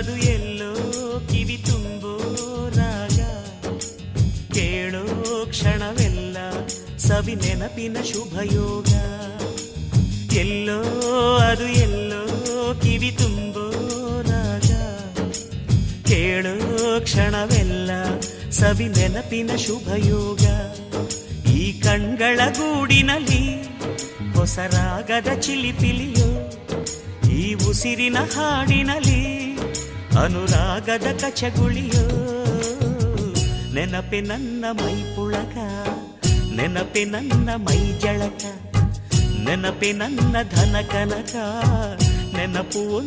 ಅದು ಎಲ್ಲೋ ಕಿವಿ ತುಂಬೋ ರಾಗ, ಕೇಳೋ ಕ್ಷಣವೆಲ್ಲ ಸವಿ ನೆನಪಿನ ಶುಭಯೋಗ. ಎಲ್ಲೋ ಅದು ಎಲ್ಲೋ ಕಿವಿ ತುಂಬೋ ರಾಗ, ಕೇಳೋ ಕ್ಷಣವೆಲ್ಲ ಸವಿ ನೆನಪಿನ ಶುಭಯೋಗ. ಈ ಕಣ್ಗಳ ಗೂಡಿನಲ್ಲಿ ಹೊಸ ರಾಗದ ಚಿಲಿಪಿಲಿಯೋ, ಈ ಉಸಿರಿನ ಹಾಡಿನಲ್ಲಿ ಅನುರಾಗದ ಕಚಗುಳಿಯೋ. ನೆನಪೆ ನನ್ನ ಮೈ ಪುಳಕ, ನೆನಪೆ ನನ್ನ ಮೈ ಜಳಕ, ನೆನಪೆ ನನ್ನ ಧನ ಕನಕ, ನೆನಪು